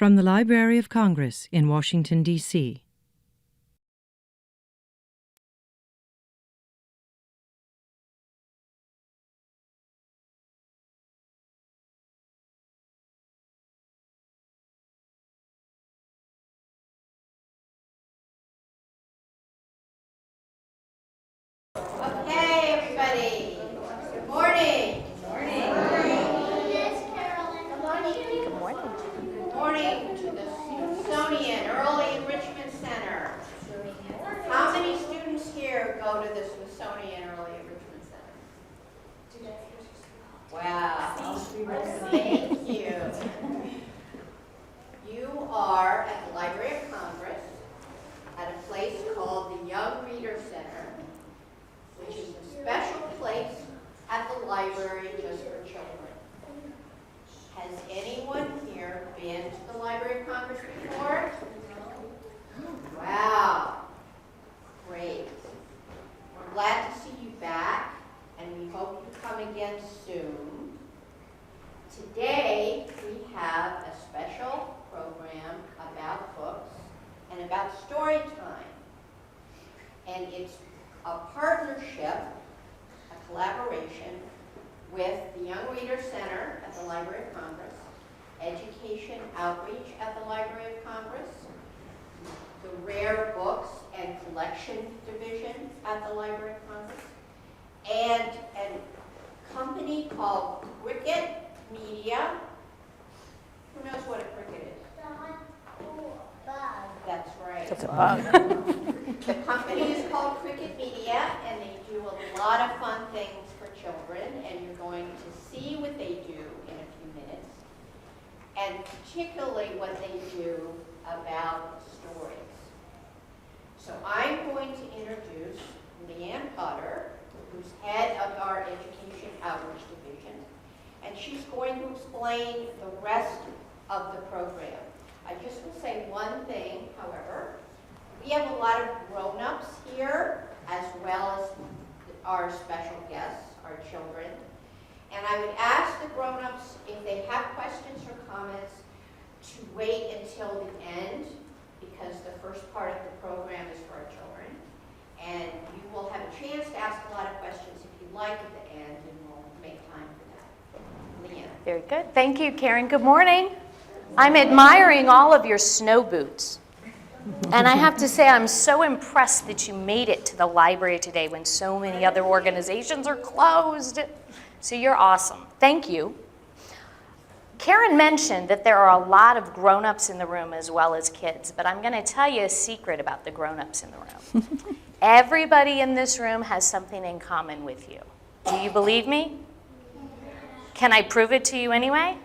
From the Library of Congress in Washington, D.C. Okay, everybody. Good morning. Good morning. Yes, Carolyn. Good morning. Good morning. Good morning to the Smithsonian Early Enrichment Center. How many students here go to the Smithsonian Early Enrichment Center? Wow. Thank you. You are at the Library of Congress at a place called the Young Reader Center, which is a special place at the library just for children. Has anyone here been to the Library of Congress before? Wow. Great. We're glad to see you back, and we hope you come again soon. Today, we have a special program about books and about story time. And it's a partnership, a collaboration with the Young Reader Center at the Library of Congress, Education Outreach at the Library of Congress, the Rare Books and Collection Division at the Library of Congress, and a company called Cricket Media. Who knows what a cricket is? That's right. It's a bug. The company is called Cricket Media, and they do a lot of fun things for children, and you're going to see what they do in a few minutes, and particularly what they do about stories. So I'm going to introduce Leanne Potter, who's head of our Education Outreach Division, and she's going to explain the rest of the program. I just will say one thing, however. We have a lot of grown-ups here, as well as our special guests, our children. And I would ask the grown-ups, if they have questions or comments, to wait until the end, because the first part of the program is for our children. And you will have a chance to ask a lot of questions if you like at the end, and we'll make time for that. Leanne. Very good. Thank you, Karen. Good morning. I'm admiring all of your snow boots. And I have to say, I'm so impressed that you made it to the library today when so many other organizations are closed. So you're awesome. Thank you. Karen mentioned that there are a lot of grown-ups in the room as well as kids, but I'm going to tell you a secret about the grown-ups in the room. Everybody in this room has something in common with you. Do you believe me? Can I prove it to you anyway?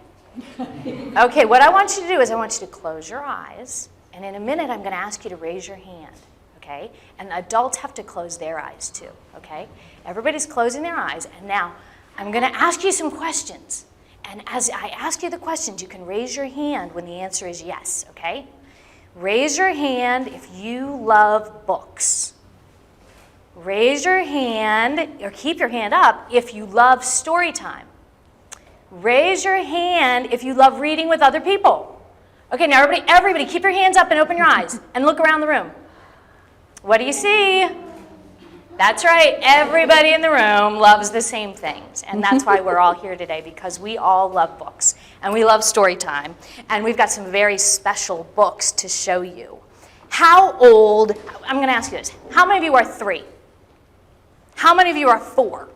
Okay, what I want you to do is I want you to close your eyes, and in a minute I'm going to ask you to raise your hand, okay? And adults have to close their eyes too, okay? Everybody's closing their eyes, and now I'm going to ask you some questions. And as I ask you the questions, you can raise your hand when the answer is yes, okay? Raise your hand if you love books. Raise your hand, or keep your hand up, if you love story time. Raise your hand if you love reading with other people. Okay, now everybody keep your hands up and open your eyes and look around the room. What do you see? That's right, everybody in the room loves the same things. And that's why we're all here today, because we all love books and we love story time. And we've got some very special books to show you. How old, I'm going to ask you this, how many of you are 3? How many of you are 4?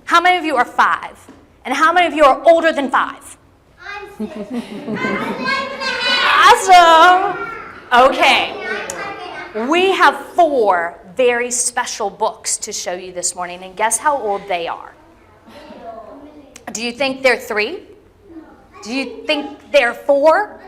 How many of you are 5? And how many of you are older than 5? I'm 6. Awesome. Okay. We have 4 very special books to show you this morning, and guess how old they are? Do you think they're 3? Do you think they're 4?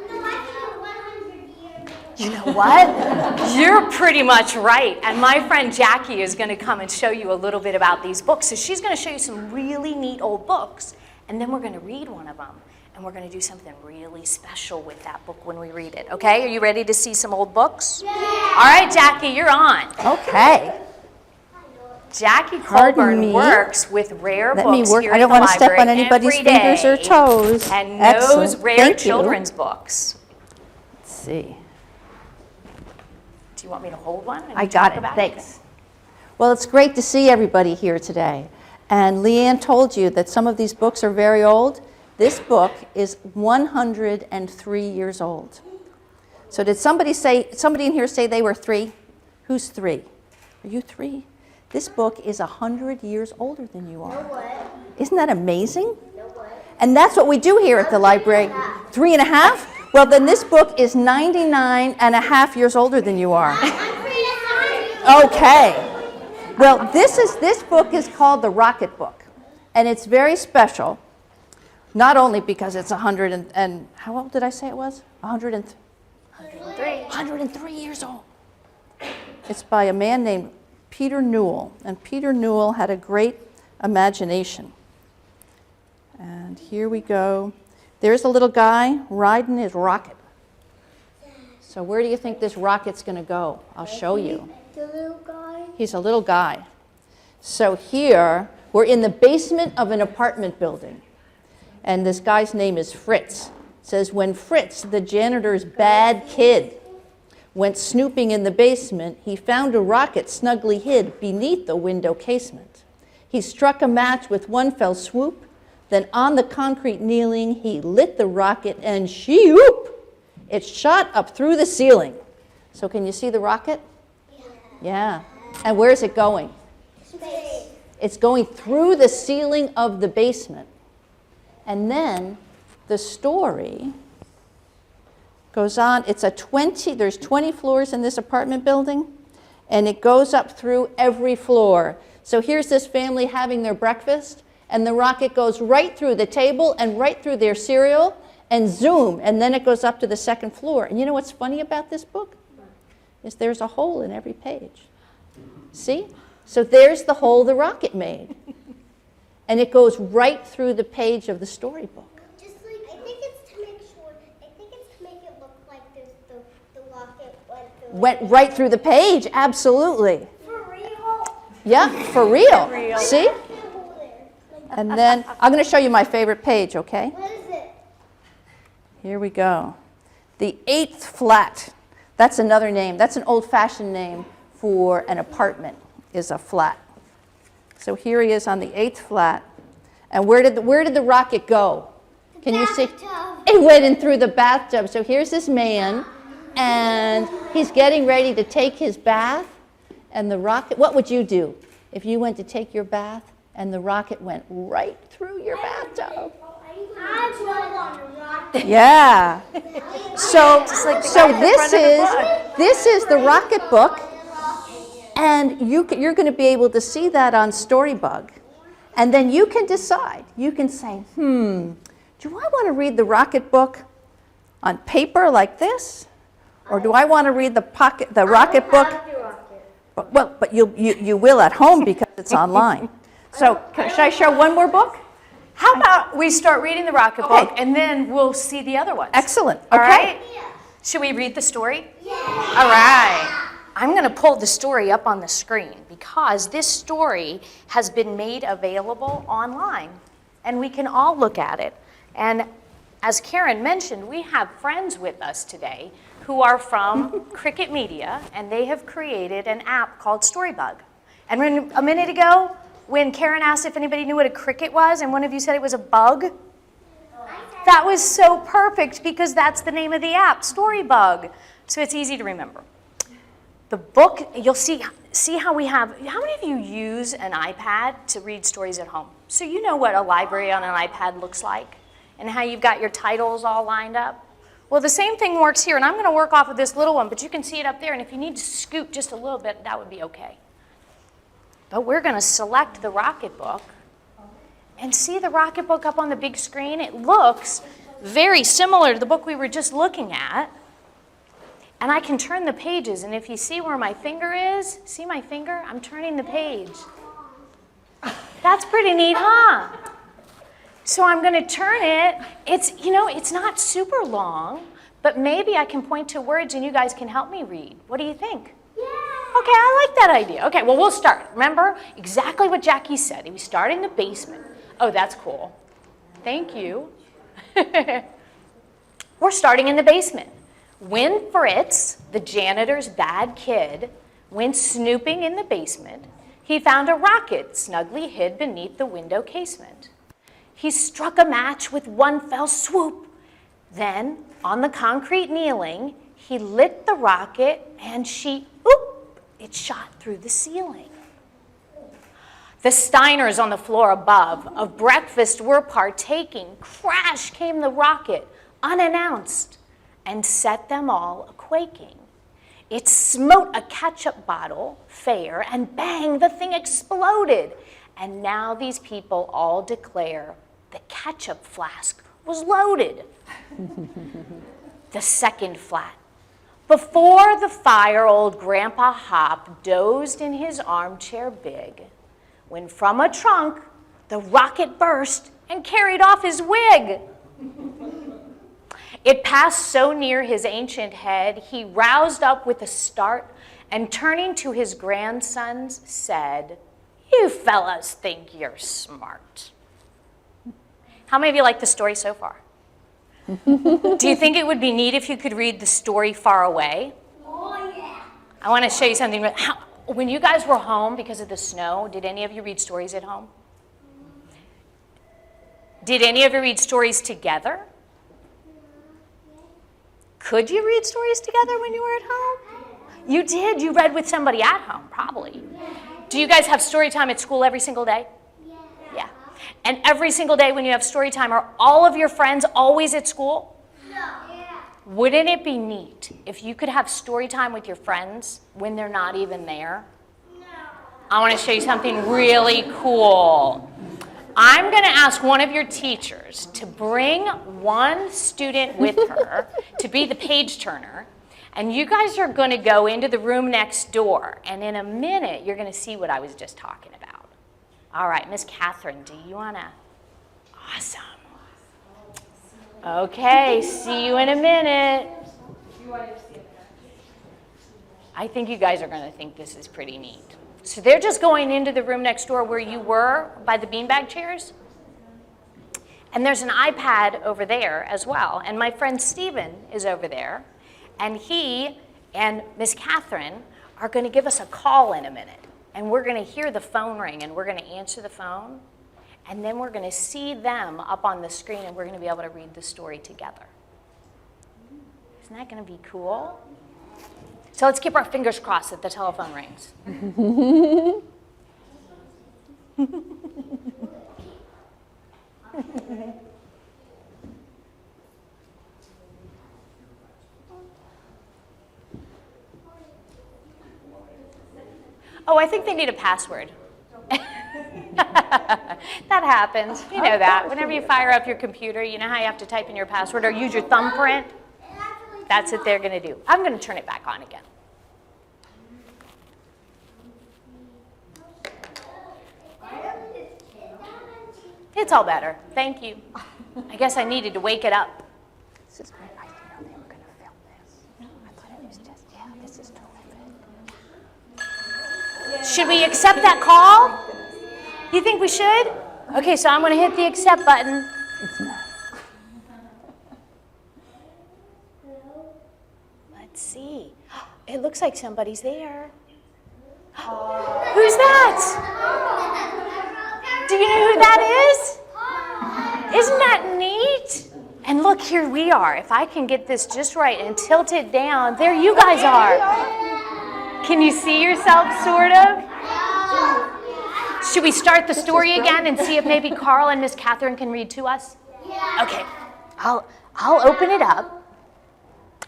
You know what? You're pretty much right. And my friend Jackie is going to come and show you a little bit about these books. So she's going to show you some really neat old books, and then we're going to read one of them. And we're going to do something really special with that book when we read it. Okay? Are you ready to see some old books? Yeah. All right, Jackie, you're on. Okay. Jackie Pardon Coleburn me. works with rare Let books me work. here I at don't the want to step library on anybody's every day fingers or toes. and Excellent. knows rare Thank you. children's books. see. Do you want me to hold one? and I we got talk it, about thanks. Well, it's great to see everybody here today. And Leanne told you that some of these books are very old. This book is 103 years old. So did somebody in here say they were 3? Who's 3? Are you 3? This book is 100 years older than you are. No way. Isn't that amazing? No way. And that's what we do here at the library. 3.5? Well, then this book is 99.5 years older than you are. Okay. Well, this book is called The Rocket Book. And it's very special, not only because it's 100 and how old did I say it was? 103 years old. It's by a man named Peter Newell. And Peter Newell had a great imagination. And here we go. There's a little guy riding his rocket. So where do you think this rocket's going to go? I'll show you. The little guy. He's a little guy. So here, we're in the basement of an apartment building. And this guy's name is Fritz. It says, when Fritz, the janitor's bad kid, went snooping in the basement, he found a rocket snugly hid beneath the window casement. He struck a match with one fell swoop, then on the concrete kneeling, he lit the rocket and shee-oop! It shot up through the ceiling. So can you see the rocket? Yeah. And where's it going? Space. It's going through the ceiling of the basement. And then the story goes on. There's 20 floors in this apartment building, and it goes up through every floor. So here's this family having their breakfast, and the rocket goes right through the table and right through their cereal, and zoom, and then it goes up to the second floor. And you know what's funny about this book? Is there's a hole in every page. See? So there's the hole the rocket made. And it goes right through the page of the storybook. Just like, I think it's to make it look like the rocket Went right through the page, absolutely. For real? Yeah, for real. real. See? And then I'm going to show you my favorite page, okay? What is it? Here we go. The 8th flat. That's another name. That's an old-fashioned name for an apartment, is a flat. So here he is on the 8th flat. And where did the rocket go? Can you see? It went in through the bathtub. So here's this man, and he's getting ready to take his bath. And the rocket, what would you do if you went to take your bath and the rocket went right through your bathtub? I jump on the rocket. Yeah. So, like the guy in the front of the this is the rocket book, and you're going to be able to see that on Storybug, and then you can decide. You can say, do I want to read the rocket book on paper like this, or do I want to read the rocket book? But you will at home because it's online. So should I show one more book? How about we start reading the Rocket Okay. Book, and then we'll see the other ones. Excellent. All Okay. right? Should we read the story? Yeah. All right. I'm going to pull the story up on the screen because this story has been made available online, and we can all look at it. And as Karen mentioned, we have friends with us today who are from Cricket Media, and they have created an app called Storybug. And a minute ago, when Karen asked if anybody knew what a cricket was, and one of you said it was a bug, that was so perfect because that's the name of the app, Storybug. So it's easy to remember. The book, you'll see how we have, how many of you use an iPad to read stories at home? So you know what a library on an iPad looks like and how you've got your titles all lined up? Well, the same thing works here, and I'm going to work off of this little one, but you can see it up there, and if you need to scoot just a little bit, that would be okay. But we're going to select the Rocket Book and see the Rocket Book up on the big screen. It looks very similar to the book we were just looking at. And I can turn the pages, and if you see where my finger is, see my finger? I'm turning the page. That's pretty neat, huh? So I'm going to turn it. It's not super long, but maybe I can point to words and you guys can help me read. What do you think? Yeah. Okay, I like that idea. Okay, well, we'll start. Remember exactly what Jackie said. We start in the basement. Oh, that's cool. Thank you. We're starting in the basement. When Fritz, the janitor's bad kid, went snooping in the basement, he found a rocket snugly hid beneath the window casement. He struck a match with one fell swoop. Then, on the concrete kneeling, he lit the rocket and it shot through the ceiling. The Steiners on the floor above of breakfast were partaking. Crash came the rocket, unannounced, and set them all a-quaking. It smote a ketchup bottle fair, and bang, the thing exploded. And now these people all declare the ketchup flask was loaded. The second flat. Before the fire, old Grandpa Hop dozed in his armchair big, when from a trunk the rocket burst and carried off his wig. It passed so near his ancient head, he roused up with a start, and turning to his grandsons said, "You fellas think you're smart." How many of you like the story so far? Do you think it would be neat if you could read the story far away? Oh, yeah. I want to show you something. When you guys were home because of the snow, did any of you read stories at home? Did any of you read stories together? Could you read stories together when you were at home? You did. You read with somebody at home, probably. Do you guys have story time at school every single day? Yeah. And every single day when you have story time, are all of your friends always at school? No. Yeah. Wouldn't it be neat if you could have story time with your friends when they're not even there? No. I want to show you something really cool. I'm going to ask one of your teachers to bring one student with her to be the page turner, and you guys are going to go into the room next door, and in a minute, you're going to see what I was just talking about. All right, Miss Catherine, do you want to? Awesome. Okay, see you in a minute. I think you guys are going to think this is pretty neat. So they're just going into the room next door where you were by the beanbag chairs. And there's an iPad over there as well. And my friend Stephen is over there. And he and Miss Catherine are going to give us a call in a minute. And we're going to hear the phone ring, and we're going to answer the phone. And then we're going to see them up on the screen, and we're going to be able to read the story together. Isn't that going to be cool? So let's keep our fingers crossed that the telephone rings. Oh, I think they need a password. That happens. You know that. Whenever you fire up your computer, you know how you have to type in your password or use your thumbprint? That's what they're going to do. I'm going to turn it back on again. It's all better. Thank you. I guess I needed to wake it up. This is great. I didn't know they were going to film this. I thought it was just, yeah, this is totally good. Should we accept that call? You think we should? Okay, so I'm going to hit the accept button. It's not. Let's see. It looks like somebody's there. Who's that? Do you know who that is? Isn't that neat? And look, here we are. If I can get this just right and tilt it down, there you guys are. Can you see yourself, sort of? Should we start the story again and see if maybe Carl and Miss Catherine can read to us? Okay, I'll open it up.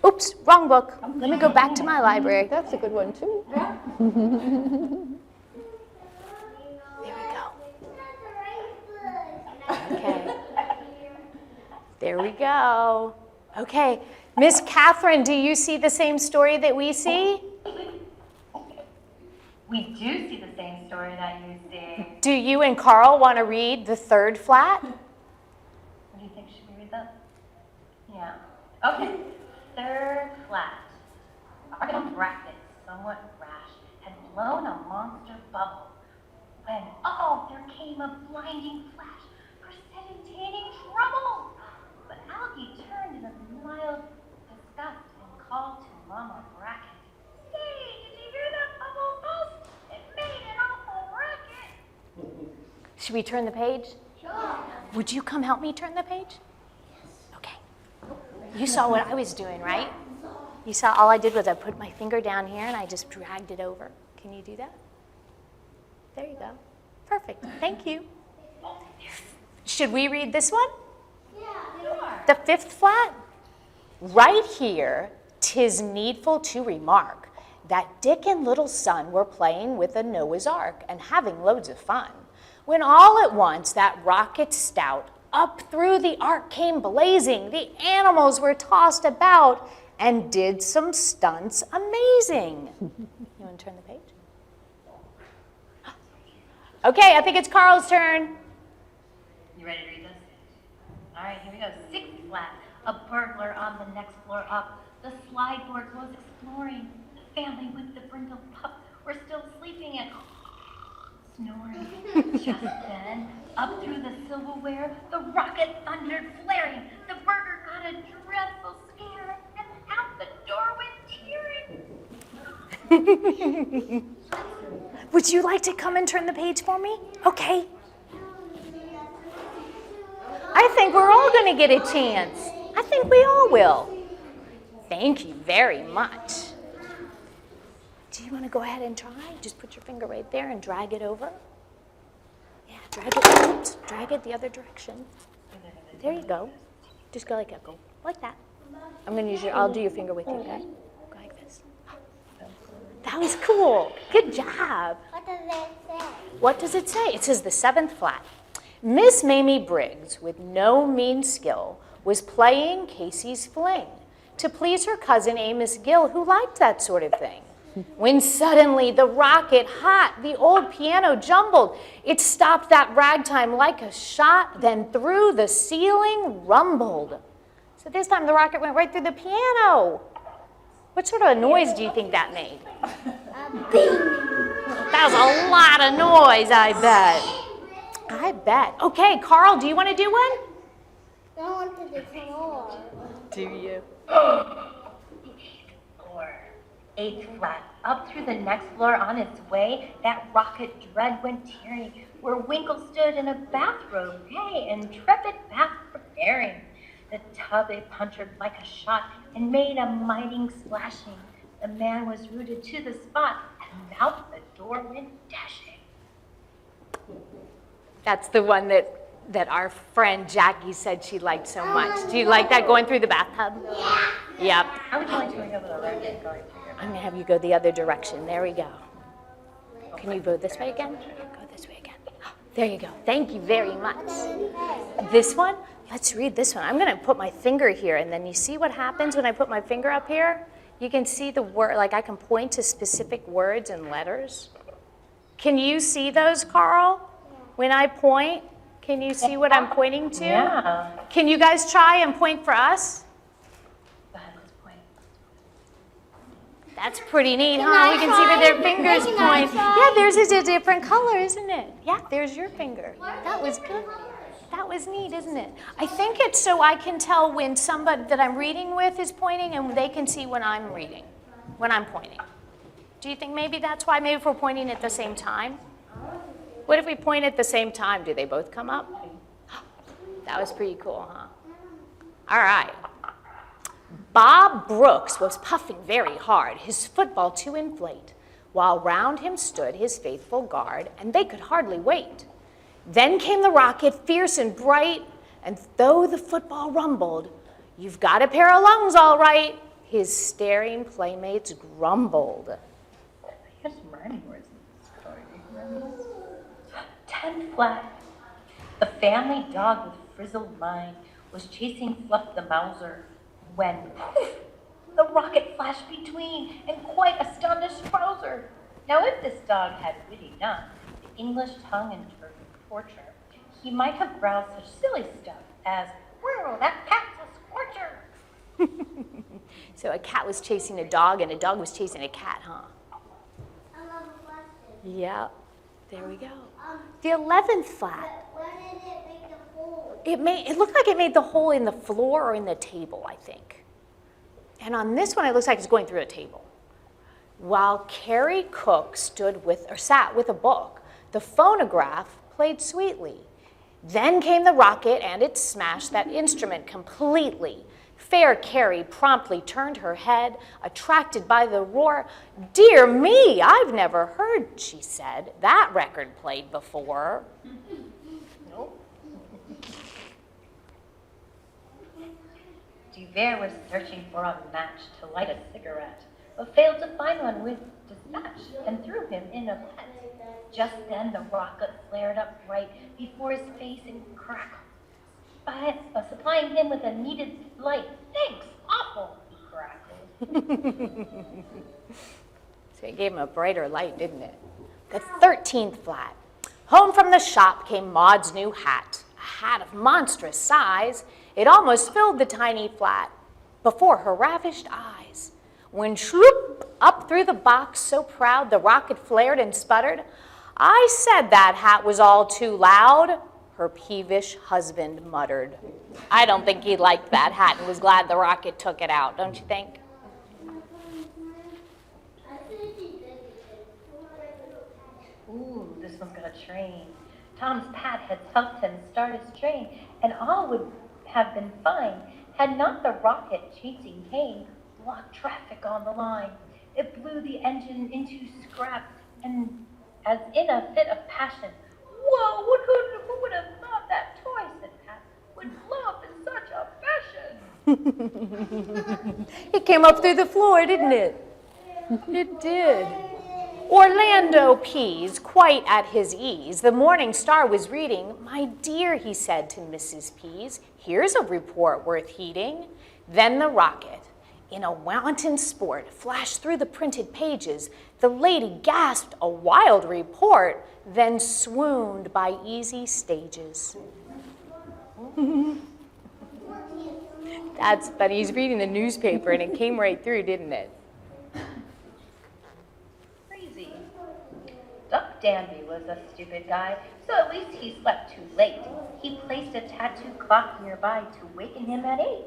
Oops, wrong book. Let me go back to my library. That's a good one, too. There we go. Okay. There we go. Okay. Miss Catherine, do you see the same story that we see? We do see the same story that you see. Do you and Carl want to read the third flat? What do you think? Should we read that? Yeah. Okay. Third flat. Our bracket, somewhat rash, had blown a monster bubble when, there came a blinding flash, precipitating trouble. But Algie turned in a mild disgust and Should we turn the page? Sure. Would you come help me turn the page? Yes. Okay. You saw what I was doing, right? You saw all I did was I put my finger down here and I just dragged it over. Can you do that? There you go. Perfect. Thank you. Should we read this one? Yeah, sure. The fifth flat? Right here, 'tis needful to remark that Dick and little son were playing with a Noah's Ark and having loads of fun, when all at once that rocket stout up through the ark came blazing. The animals were tossed about and did some stunts amazing. You want to turn the page? Okay, I think it's Carl's turn. You ready to read this? All right, here we go. Sixth flat. A burglar on the next floor up. The slide board was exploring. The family with the brindle pup were still sleeping and snoring. Just then, up through the silverware, the rocket thundered flaring. The burger got a dreadful scare, and out the door went tearing. Would you like to come and turn the page for me? Okay. I think we're all going to get a chance. I think we all will. Thank you very much. Do you want to go ahead and try? Just put your finger right there and drag it over. Yeah, drag it out. Drag it the other direction. There you go. Just go like that. Go like that. I'm going to use I'll do your finger with you, okay? Go like this. That was cool. Good job. What does it say? What does it say? It says the seventh flat. Miss Mamie Briggs, with no mean skill, was playing Casey's fling to please her cousin Amos Gill, who liked that sort of thing. When suddenly the rocket hot, the old piano jumbled. It stopped that ragtime like a shot, then through the ceiling rumbled. So this time the rocket went right through the piano. What sort of noise do you think that made? That was a lot of noise, I bet. I bet. Okay, Carl, do you want to do one? I want to do more. Do you? Eighth flat, up through the next floor on its way, that rocket dread went tearing, where Winkle stood in a bathrobe, gay, intrepid bath preparing. The tub it punchered like a shot and made a mighty splashing. The man was rooted to the spot, and out the door went dashing. That's the one that our friend Jackie said she liked so much. Do you like that, going through the bathtub? Yeah. Yep. How would you like to go with a rocket going through your I'm going to have you go the other direction. There we go. Can you go this way again? Go this way again. There you go. Thank you very much. This one? Let's read this one. I'm going to put my finger here, and then you see what happens when I put my finger up here? You can see the word, like I can point to specific words and letters. Can you see those, Carl? When I point, can you see what I'm pointing to? Yeah. Can you guys try and point for us? Go ahead, let's point. That's pretty neat, huh? We can see where their fingers point. Yeah, theirs is a different color, isn't it? Yeah, there's your finger. That was good. That was neat, isn't it? I think it's so I can tell when somebody that I'm reading with is pointing and they can see when I'm reading, when I'm pointing. Do you think maybe that's why? Maybe if we're pointing at the same time? What if we point at the same time? Do they both come up? That was pretty cool, huh? All right. Bob Brooks was puffing very hard, his football to inflate, while round him stood his faithful guard, and they could hardly wait. Then came the rocket, fierce and bright, and though the football rumbled, "You've got a pair of lungs, all right," his staring playmates grumbled. Here's some rhyming words in this story. 10th flat. The family dog with frizzled line was chasing Fluff the Mouser when poof, the rocket flashed between and quite astonished Browser. Now if this dog had witty none, the English tongue and torture, he might have growled such silly stuff as, "Whirl, that cat's a scorcher." So a cat was chasing a dog, and a dog was chasing a cat, huh? I love a question. Yeah, there we go. The 11th flat. Where did it make the hole? It looked like it made the hole in the floor or in the table, I think. And on this one, it looks like it's going through a table. While Carrie Cook sat with a book, the phonograph played sweetly. Then came the rocket, and it smashed that instrument completely. Fair Carrie promptly turned her head, attracted by the roar. "Dear me, I've never heard," she said, "that record played before." Nope. Duvere was searching for a match to light a cigarette, but failed to find one with dispatch and threw him in a pet. Just then the rocket flared up right before his face and crackled, supplying him with a needed light. "Thanks, awful," he crackled. So it gave him a brighter light, didn't it? The 13th flat. Home from the shop came Maud's new hat, a hat of monstrous size. It almost filled the tiny flat before her ravished eyes. When shloop, up through the box, so proud, the rocket flared and sputtered. "I said that hat was all too loud," her peevish husband muttered. I don't think he liked that hat and was glad the rocket took it out, don't you think? Ooh, this one's got a train. Tom's Pat had helped him start his train, and all would have been fine had not the rocket chasing Hayne blocked traffic on the line. It blew the engine into scrap, and as in a fit of passion, "Whoa, who would have thought that toy," said Pat, "would blow up in such a fashion?" It came up through the floor, didn't it? It did. Orlando Pease, quite at his ease, the Morning Star was reading. "My dear," he said to Mrs. Pease, "here's a report worth heeding." Then the rocket, in a wanton sport, flashed through the printed pages. The lady gasped a wild report, then swooned by easy stages. That's funny. He's reading the newspaper, and it came right through, didn't it? Crazy. Duck Danby was a stupid guy, so at least he slept too late. He placed a tattoo clock nearby to waken him at 8.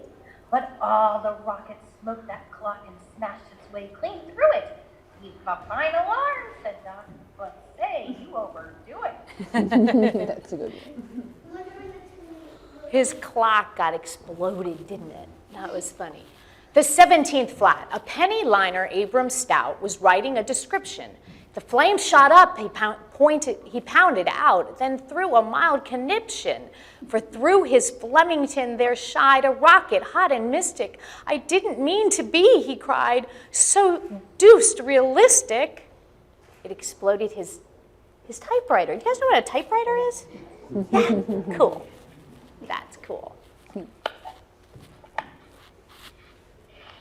But all the rocket smoked that clock and smashed its way clean through it. "Keep a fine alarm," said Doc, "but say, you overdo it." That's a good one. His clock got exploded, didn't it? That was funny. The 17th flat, a penny liner, Abram Stout, was writing a description. The flame shot up, he pounded out, then threw a mild conniption. For through his Flemington there shied a rocket, hot and mystic. "I didn't mean to be," he cried, "so deuced realistic." It exploded his typewriter. You guys know what a typewriter is? Yeah, cool. That's cool.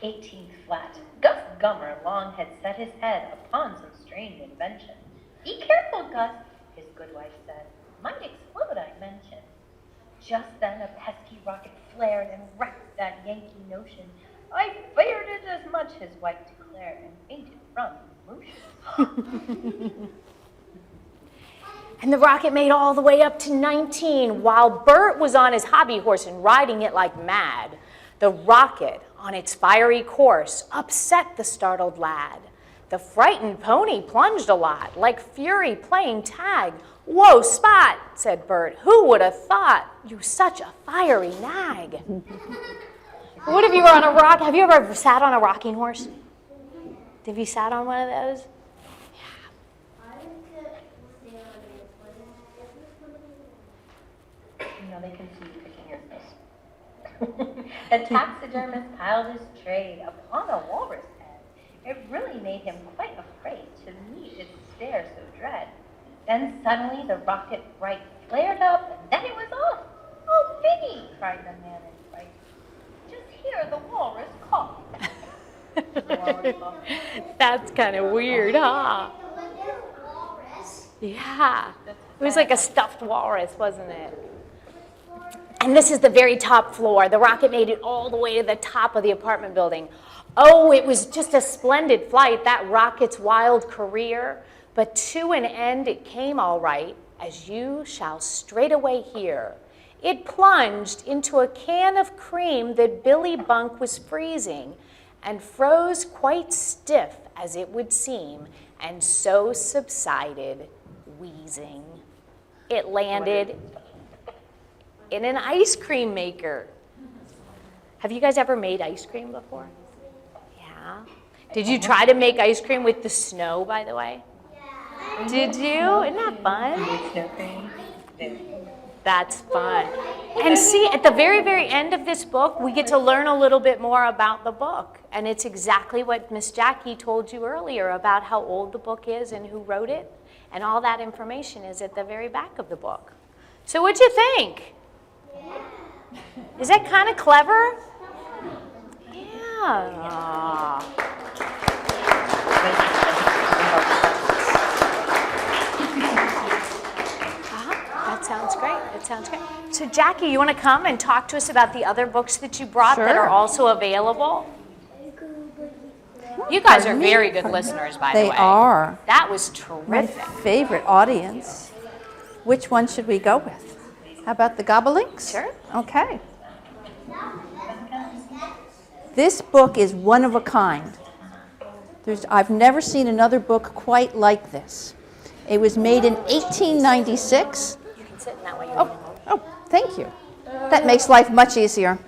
18th flat. Gus Gummer long had set his head upon some strange invention. "Be careful, Gus," his good wife said. "Might explode, I mentioned." Just then a pesky rocket flared and wrecked that Yankee notion. "I feared it as much," his wife declared, and fainted from emotion. And the rocket made all the way up to 19, while Bert was on his hobby horse and riding it like mad. The rocket, on its fiery course, upset the startled lad. The frightened pony plunged a lot, like fury playing tag. "Whoa, Spot," said Bert, "who would have thought you such a fiery nag?" What if you were on a rock? Have you ever sat on a rocking horse? Have you sat on one of those? No, they can see you picking your nose. The taxidermist piled his trade upon a walrus head. It really made him quite afraid to meet its stare so dread. Then suddenly the rocket bright flared up, and then it was off. "Oh, Vinny!" cried the man in fright. "Just hear the walrus cough." That's kind of weird, huh? Yeah. It was like a stuffed walrus, wasn't it? And this is the very top floor. The rocket made it all the way to the top of the apartment building. Oh, it was just a splendid flight, that rocket's wild career. But to an end it came all right, as you shall straightway hear. It plunged into a can of cream that Billy Bunk was freezing, and froze quite stiff, as it would seem, and so subsided, wheezing. it landed in an ice cream maker. Have you guys ever made ice cream before? Yeah. Did you try to make ice cream with the snow, by the way? Yeah. Did you? Isn't that fun? Snow cream. That's fun. And see, at the very, very end of this book, we get to learn a little bit more about the book. And it's exactly what Miss Jackie told you earlier about how old the book is and who wrote it. And all that information is at the very back of the book. So what'd you think? Is that kind of clever? Yeah. That sounds great. That sounds great. So Jackie, you want to come and talk to us about the other books that you brought that are also available? You guys are very good listeners, by the way. They are. That was My terrific. favorite audience. Which one should we go with? How about the Gobblelinks? Sure. Okay. This book is one of a kind. I've never seen another book quite like this. It was made in 1896. You can sit in that way. Oh, thank you. That makes life much easier.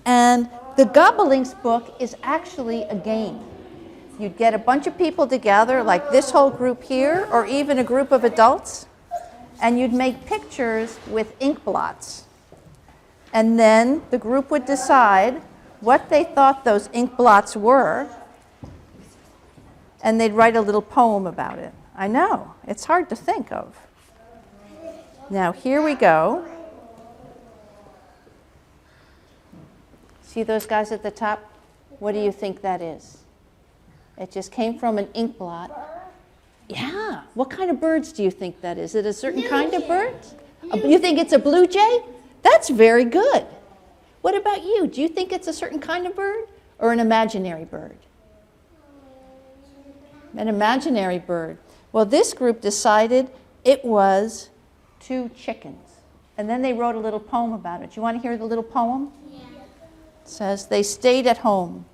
And the Gobblelinks book is actually a game. You'd get a bunch of people together, like this whole group here, or even a group of adults, and you'd make pictures with ink blots. And then the group would decide what they thought those ink blots were, and they'd write a little poem about it. I know, it's hard to think of. Now, here we go. See those guys at the top? What do you think that is? It just came from an ink blot. Yeah. What kind of birds do you think that is? Is it a certain kind of bird? You think it's a blue jay? That's very good. What about you? Do you think it's a certain kind of bird or an imaginary bird? An imaginary bird. Well, this group decided it was 2 chickens. And then they wrote a little poem about it. You want to hear the little poem? Yeah. It says, they stayed at home.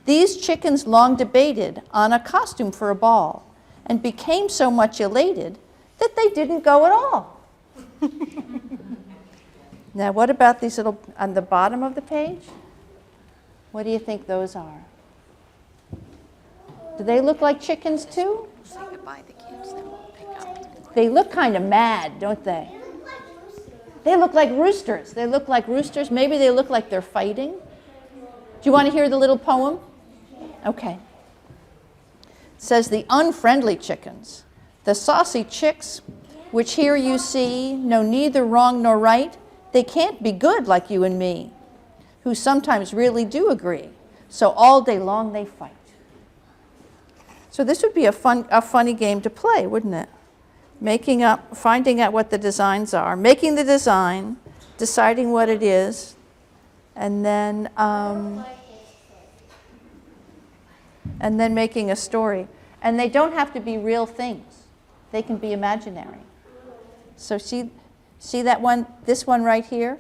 These chickens long debated on a costume for a ball and became so much elated that they didn't go at all. Now, what about these little, on the bottom of the page? What do you think those are? Do they look like chickens too? Say goodbye to kids, then we'll pick up. They look kind of mad, don't they? They look like roosters. They look like roosters. Maybe they look like they're fighting. Do you want to hear the little poem? Okay. It says, the unfriendly chickens, the saucy chicks, which here you see, know neither wrong nor right, they can't be good like you and me, who sometimes really do agree. So all day long they fight. So this would be a funny game to play, wouldn't it? Finding out what the designs are, making the design, deciding what it is, and then making a story. And they don't have to be real things. They can be imaginary. So see that one, this one right here?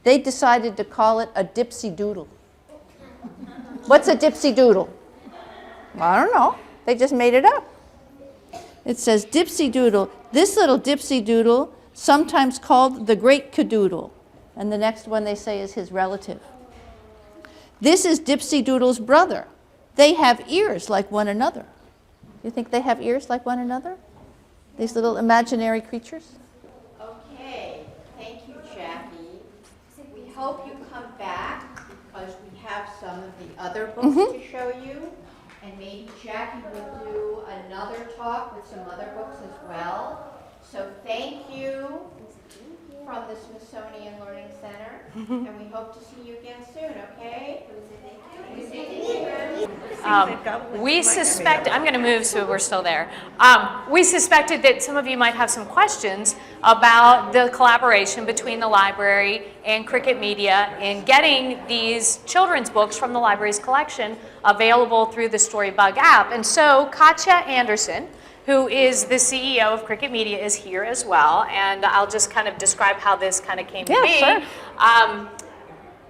They decided to call it a dipsy doodle. What's a dipsy doodle? I don't know. They just made it up. It says dipsy doodle. This little dipsy doodle, sometimes called the great cadoodle. And the next one they say is his relative. This is dipsy doodle's brother. They have ears like one another. You think they have ears like one another? These little imaginary creatures? Okay, thank you, Jackie. We hope you come back because we have some of the other books to show you. And maybe Jackie will do another talk with some other books as well. So thank you from the Smithsonian Learning Center. And we hope to see you again soon, okay? We suspect, I'm going to move so we're still there. We suspected that some of you might have some questions about the collaboration between the library and Cricket Media in getting these children's books from the library's collection available through the Storybug app. And so Katja Anderson, who is the CEO of Cricket Media, is here as well. And I'll just kind of describe how this kind of came to be. Sure.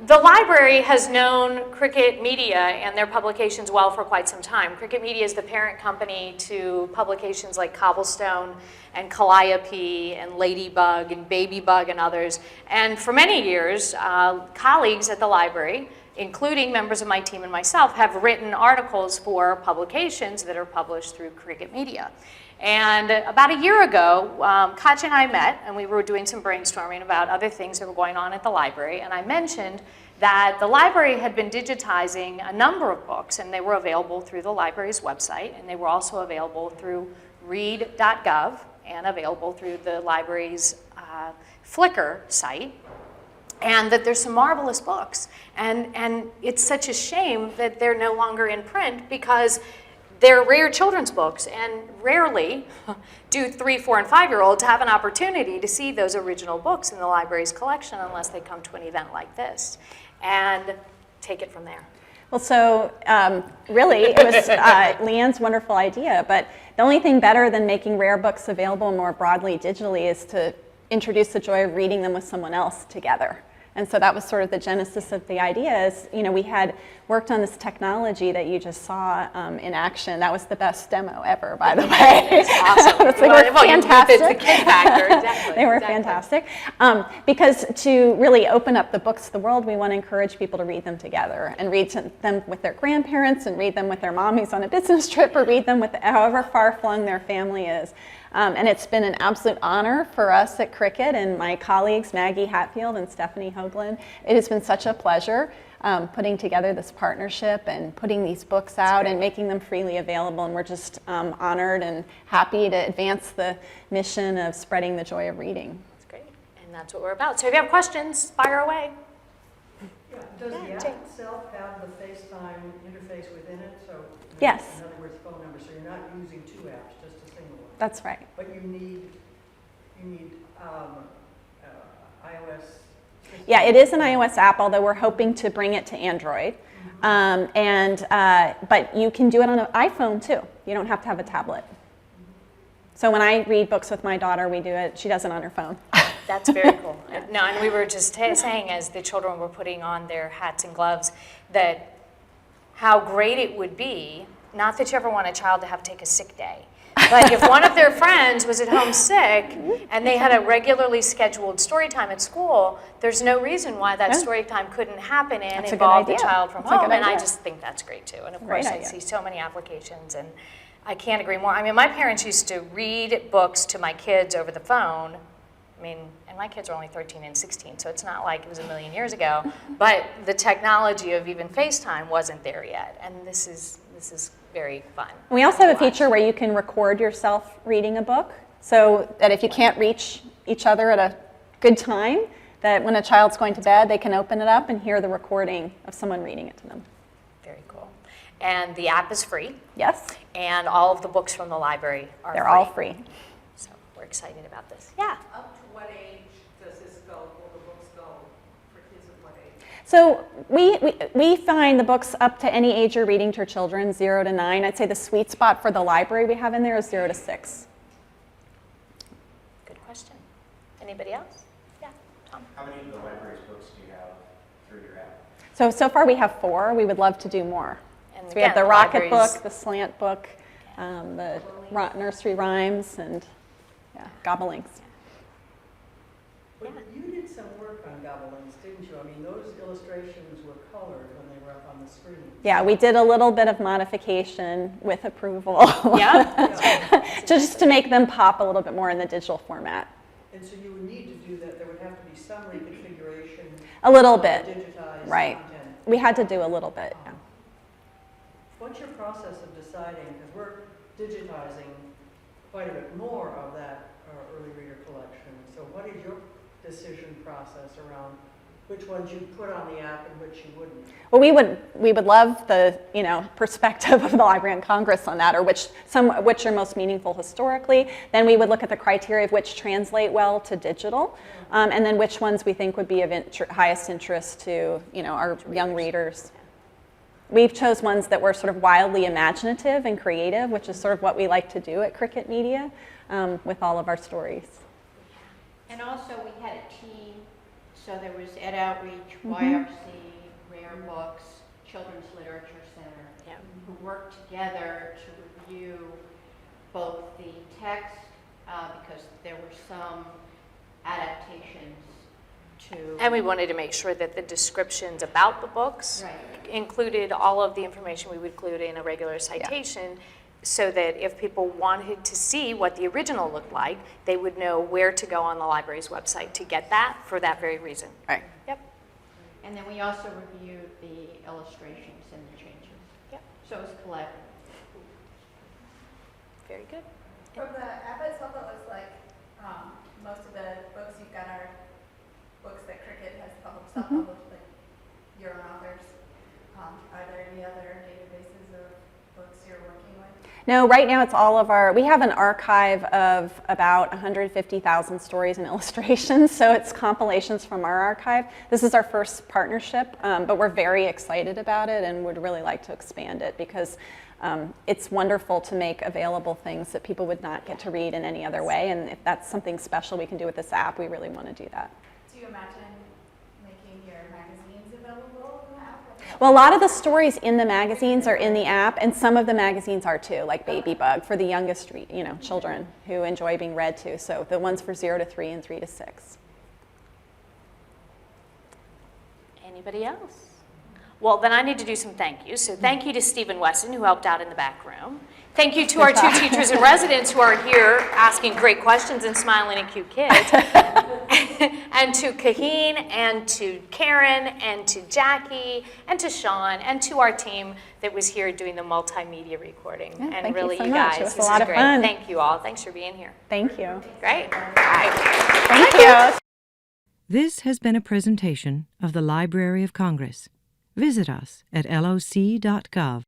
The library has known Cricket Media and their publications well for quite some time. Cricket Media is the parent company to publications like Cobblestone and Calliope and Ladybug and Babybug and others. And for many years, colleagues at the library, including members of my team and myself, have written articles for publications that are published through Cricket Media. And about a year ago, Katja and I met, and we were doing some brainstorming about other things that were going on at the library, and I mentioned that the library had been digitizing a number of books, and they were available through the library's website, and they were also available through read.gov and available through the library's Flickr site, and that there's some marvelous books. And it's such a shame that they're no longer in print because they're rare children's books, and rarely do 3-, 4-, and 5-year-olds have an opportunity to see those original books in the library's collection unless they come to an event like this. And take it from there. Well, so really, it was Leanne's wonderful idea, but the only thing better than making rare books available more broadly digitally is to introduce the joy of reading them with someone else together. And so that was sort of the genesis of the idea is, you know, we had worked on this technology that you just saw in action. That was the best demo ever, by the way. It's awesome. They were fantastic. It's the kid factor, exactly. They were fantastic. Because to really open up the books to the world, we want to encourage people to read them together and read them with their grandparents and read them with their mommies on a business trip or read them with however far-flung their family is. And it's been an absolute honor for us at Cricket and my colleagues, Maggie Hatfield and Stephanie Hoagland. It has been such a pleasure putting together this partnership and putting these books out and making them freely available. And we're just honored and happy to advance the mission of spreading the joy of reading. That's great. And that's what we're about. So if you have questions, fire away. Yeah. Does the app itself have the FaceTime interface within it? So, Yes. In other words, phone number. So you're not using 2 apps, just a single one. That's right. But you need iOS. Yeah, it is an iOS app, although we're hoping to bring it to Android. But you can do it on an iPhone too. You don't have to have a tablet. So when I read books with my daughter, we do it. She does it on her phone. That's very cool. No, and we were just saying as the children were putting on their hats and gloves that how great it would be, not that you ever want a child to have to take a sick day, but if one of their friends was at home sick and they had a regularly scheduled story time at school, there's no reason why that story time couldn't happen and involve the child from home. And I just think that's great too. And of course, I see so many applications, and I can't agree more. I mean, my parents used to read books to my kids over the phone. I mean, and my kids are only 13 and 16, so it's not like it was a million years ago. But the technology of even FaceTime wasn't there yet, and this is very fun. We also have a feature where you can record yourself reading a book, so that if you can't reach each other at a good time, that when a child's going to bed, they can open it up and hear the recording of someone reading it to them. Very cool. And the app is free. Yes. And all of the books from the library are free. They're all free. So we're excited about this. Yeah. Up to what age does this go? Will the books go for kids of what age? So we find the books up to any age you're reading to your children, 0 to 9. I'd say the sweet spot for the library we have in there is 0 to 6. Good question. Anybody else? Yeah, Tom. How many of the library's books do you have through your app? So far we have 4. We would love to do more. And So we have the Rocket libraries- book, the Slant book, the nursery rhymes, and Gobblings. But you did some work on Gobblings, didn't you? I mean, those illustrations were colored when they were up on the screen. Yeah, we did a little bit of modification with approval. Yeah. Just to make them pop a little bit more in the digital format. And so you would need to do that. There would have to be some reconfiguration. A little of the bit, digitized right. content. We had to do a little bit, yeah. What's your process of deciding, because we're digitizing quite a bit more of that early reader collection. So what is your decision process around which ones you put on the app and which you wouldn't? Well, we would love the perspective of the Library of Congress on that, or which are most meaningful historically. Then we would look at the criteria of which translate well to digital, and then which ones we think would be of highest interest to our young readers. We've chose ones that were sort of wildly imaginative and creative, which is sort of what we like to do at Cricket Media with all of our stories. And also, we had a team So there was Ed Outreach, YRC, Rare Books, Children's Literature Center, who worked together to review both the text, because there were some adaptations to... And we wanted to make sure that the descriptions about the books included all of the information we would include in a regular citation, so that if people wanted to see what the original looked like, they would know where to go on the library's website to get that for that very reason. Right. Yep. And then we also reviewed the illustrations and the changes. Yep. So it was collaborative. Very good. From the app itself, it looks like most of the books you've got are books that Cricket has self-published, like your own authors. Are there any other databases of books you're working with? No, right now it's all of our, we have an archive of about 150,000 stories and illustrations, so it's compilations from our archive. This is our first partnership, but we're very excited about it and would really like to expand it, because it's wonderful to make available things that people would not get to read in any other way, and if that's something special we can do with this app, we really want to do that. Do you imagine making your magazines available in the app? Well, a lot of the stories in the magazines are in the app, and some of the magazines are too, like Baby Bug for the youngest, children who enjoy being read to. So the ones for 0 to 3 and 3 to 6. Anybody else? Well, then I need to do some thank yous. So thank you to Stephen Wesson, who helped out in the back room. Thank you to our 2 teachers in residence who are here asking great questions and smiling at cute kids. And to Kaheen, and to Karen, and to Jackie, and to Sean, and to our team that was here doing the multimedia recording. Yeah, and thank really, you so you much. guys, It was this a lot is of great. fun. Thank you all. Thanks for being here. Thank you. Great. Bye. Thank you. This has been a presentation of the Library of Congress. Visit us at loc.gov.